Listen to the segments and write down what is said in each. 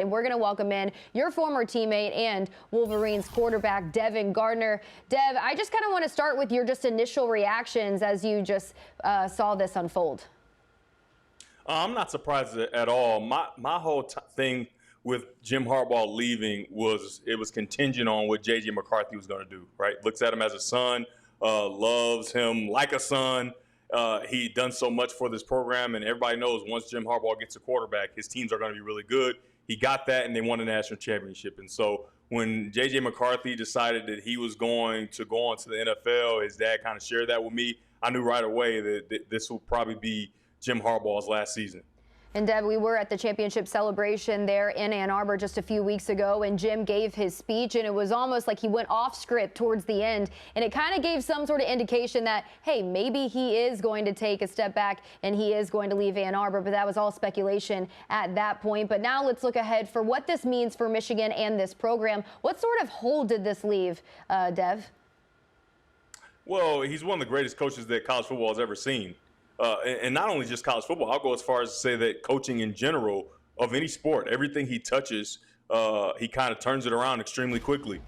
And we're going to welcome in your former teammate and Wolverines quarterback, Devin Gardner. Dev, I just kind of want to start with your just initial reactions as you just saw this unfold. I'm not surprised at all. My whole thing with Jim Harbaugh leaving was contingent on what J.J. McCarthy was going to do, right? Looks at him as a son, loves him like a son. He done so much for this program, and everybody knows once Jim Harbaugh gets a quarterback, his teams are going to be really good. He got that, and they won a national championship. And so when J.J. McCarthy decided that he was going to go on to the NFL, his dad kind of shared that with me. I knew right away that this will probably be Jim Harbaugh's last season. And Deb, we were at the championship celebration there in Ann Arbor just a few weeks ago, and Jim gave his speech, and it was almost like he went off script towards the end, and it kind of gave some sort of indication that, hey, maybe he is going to take a step back and he is going to leave Ann Arbor, but that was all speculation at that point. But now let's look ahead for what this means for Michigan and this program. What sort of hole did this leave, Dev? Well, he's one of the greatest coaches that college football has ever seen. And not only just college football, I'll go as far as to say that coaching in general of any sport, everything he touches, he kind of turns it around extremely quickly.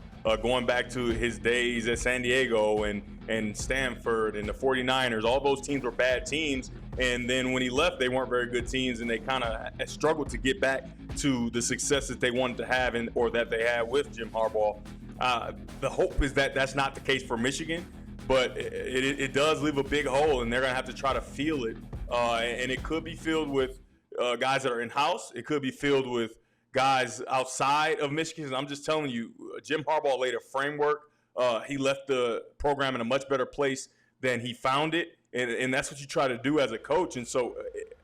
Going back to his days at San Diego and Stanford and the 49ers, all those teams were bad teams. And then when he left, they weren't very good teams, and they kind of struggled to get back to the success that they wanted to have or that they had with Jim Harbaugh. The hope is that that's not the case for Michigan. But it does leave a big hole, and they're going to have to try to fill it. And it could be filled with guys that are in-house. It could be filled with guys outside of Michigan. I'm just telling you, Jim Harbaugh laid a framework. He left the program in a much better place than he found it, and that's what you try to do as a coach. And so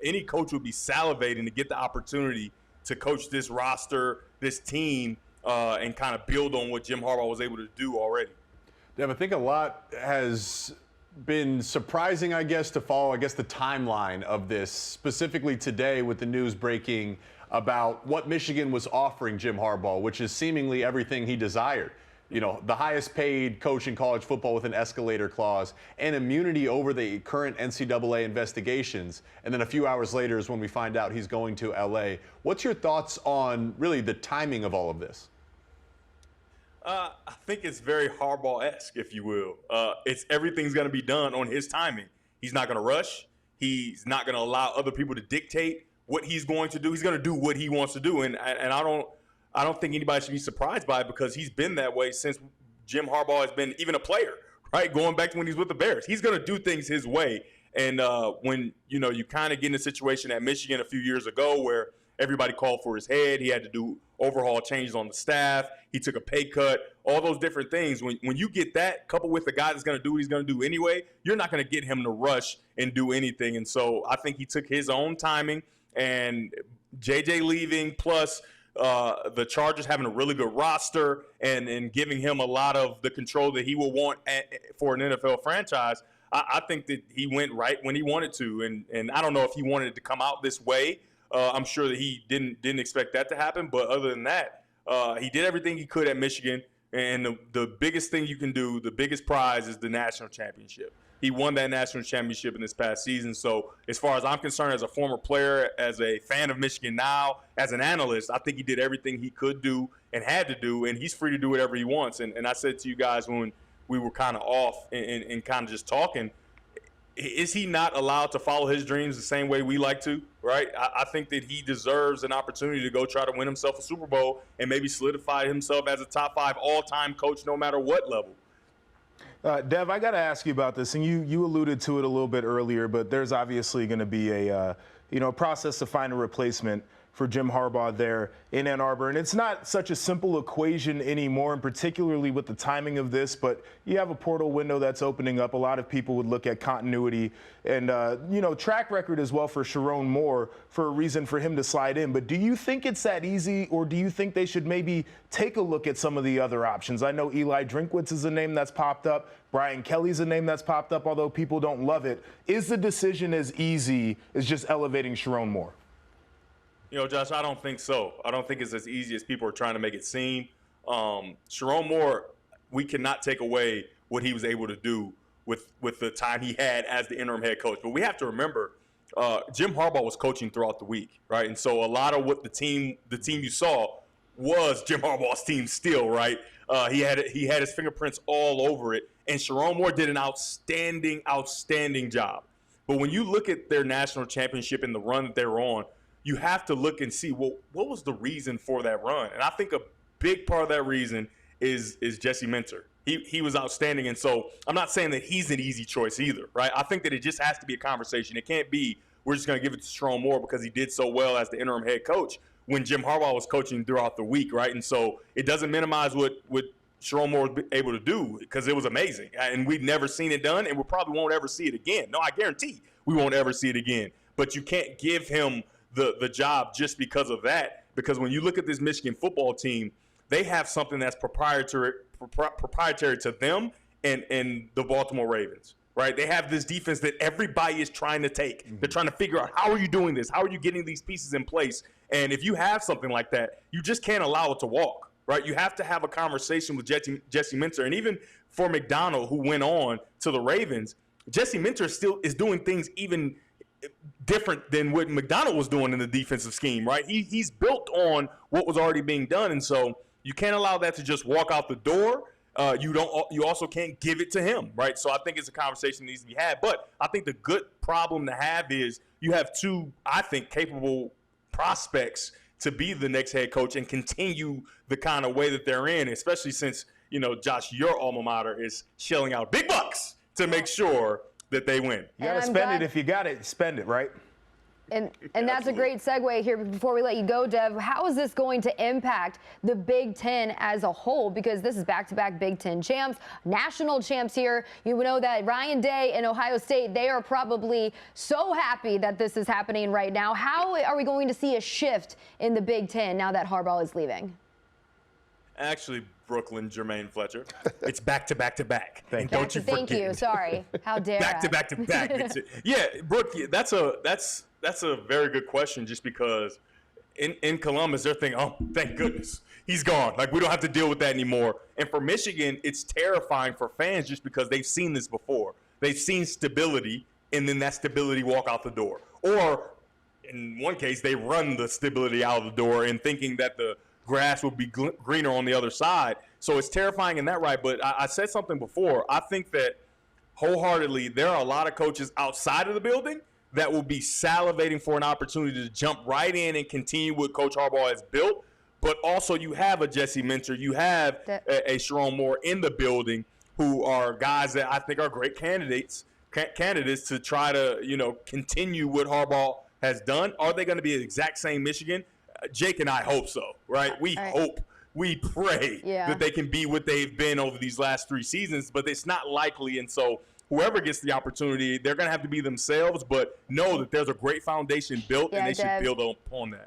any coach would be salivating to get the opportunity to coach this roster, this team, and kind of build on what Jim Harbaugh was able to do already. Dev, I think a lot has been surprising, I guess, to follow, the timeline of this, specifically today with the news breaking about what Michigan was offering Jim Harbaugh, which is seemingly everything he desired. You know, the highest paid coach in college football with an escalator clause and immunity over the current NCAA investigations. And then a few hours later is when we find out he's going to L.A. What's your thoughts on really the timing of all of this? I think it's very Harbaugh-esque, if you will. Everything's going to be done on his timing. He's not going to rush. He's not going to allow other people to dictate what he's going to do. He's going to do what he wants to do, and I don't think anybody should be surprised by it because he's been that way since Jim Harbaugh has been even a player, right? Going back to when he's with the Bears, he's going to do things his way. And when you kind of get in a situation at Michigan a few years ago where everybody called for his head. He had to do overhaul changes on the staff. He took a pay cut, all those different things. When you get that coupled with the guy that's going to do what he's going to do anyway, you're not going to get him to rush and do anything. And so I think he took his own timing, and JJ leaving plus the Chargers having a really good roster and giving him a lot of the control that he will want for an NFL franchise. I think that he went right when he wanted to. And I don't know if he wanted it to come out this way. I'm sure that he didn't expect that to happen. But other than that, he did everything he could at Michigan. And the biggest thing you can do, the biggest prize is the national championship. He won that national championship in this past season. So as far as I'm concerned, as a former player, as a fan of Michigan now, as an analyst, I think he did everything he could do and had to do. And he's free to do whatever he wants. And I said to you guys when we were kind of off and kind of just talking, is he not allowed to follow his dreams the same way we like to, right? I think that he deserves an opportunity to go try to win himself a Super Bowl and maybe solidify himself as a top 5 all-time coach no matter what level. Dev, I got to ask you about this, and you alluded to it a little bit earlier, but there's obviously going to be a process to find a replacement for Jim Harbaugh there in Ann Arbor. And it's not such a simple equation anymore, and particularly with the timing of this, but you have a portal window that's opening up. A lot of people would look at continuity and, track record as well for Sharon Moore for a reason for him to slide in. But do you think it's that easy, or do you think they should maybe take a look at some of the other options? I know Eli Drinkwitz is a name that's popped up. Brian Kelly's a name that's popped up, although people don't love it. Is the decision as easy as just elevating Sharon Moore? Josh, I don't think so. I don't think it's as easy as people are trying to make it seem. Sharon Moore, we cannot take away what he was able to do with the time he had as the interim head coach. But we have to remember, Jim Harbaugh was coaching throughout the week, right? And so a lot of what the team you saw was Jim Harbaugh's team still, right? He had his fingerprints all over it, and Sharon Moore did an outstanding job. But when you look at their national championship and the run that they were on, you have to look and see, well, what was the reason for that run? And I think a big part of that reason is Jesse Minter. He was outstanding, and so I'm not saying that he's an easy choice either, right? I think that it just has to be a conversation. It can't be we're just going to give it to Sharon Moore because he did so well as the interim head coach when Jim Harbaugh was coaching throughout the week, right? And so it doesn't minimize what Sharon Moore was able to do because it was amazing, and we've never seen it done, and we probably won't ever see it again. No, I guarantee we won't ever see it again. But you can't give him the job just because of that, because when you look at this Michigan football team, they have something that's proprietary to them and the Baltimore Ravens, right? They have this defense that everybody is trying to take. Mm-hmm. They're trying to figure out, how are you doing this? How are you getting these pieces in place? And if you have something like that, you just can't allow it to walk, right? You have to have a conversation with Jesse Minter. And even for McDonald, who went on to the Ravens, Jesse Minter still is doing things even different than what McDonald was doing in the defensive scheme, right? He's built on what was already being done. And so you can't allow that to just walk out the door. You also can't give it to him, right? So I think it's a conversation that needs to be had. But I think the good problem to have is you have two, I think, capable prospects to be the next head coach and continue the kind of way that they're in, especially since, Josh, your alma mater is shelling out big bucks to make sure that they win. You got to spend it. If you got it, spend it, right? And that's a great segue here before we let you go, Dev. How is this going to impact the Big Ten as a whole? Because this is back-to-back Big Ten champs, national champs here. You know that Ryan Day and Ohio State, they are probably so happy that this is happening right now. How are we going to see a shift in the Big Ten now that Harbaugh is leaving? Actually, Brooklyn, Jermaine Fletcher, it's back-to-back-to-back. Thank you. Sorry. How dare Back-to-back-to-back. Yeah, Brooke, that's a very good question, just because in Columbus, they're thinking, oh, thank goodness, he's gone. Like, we don't have to deal with that anymore. And for Michigan, it's terrifying for fans just because they've seen this before. They've seen stability, and then that stability walk out the door. Or, in one case, they run the stability out of the door and thinking that the grass would be greener on the other side. So it's terrifying in that right. But I said something before. I think that wholeheartedly there are a lot of coaches outside of the building that will be salivating for an opportunity to jump right in and continue what Coach Harbaugh has built. But also you have a Jesse Minter, you have a Sharon Moore in the building who are guys that I think are great candidates to try to, continue what Harbaugh has done. Are they going to be the exact same Michigan? Jake and I hope so, right? We hope, we pray that they can be what they've been over these last 3 seasons, but it's not likely. And so whoever gets the opportunity, they're going to have to be themselves, but know that there's a great foundation built, and they should build upon that.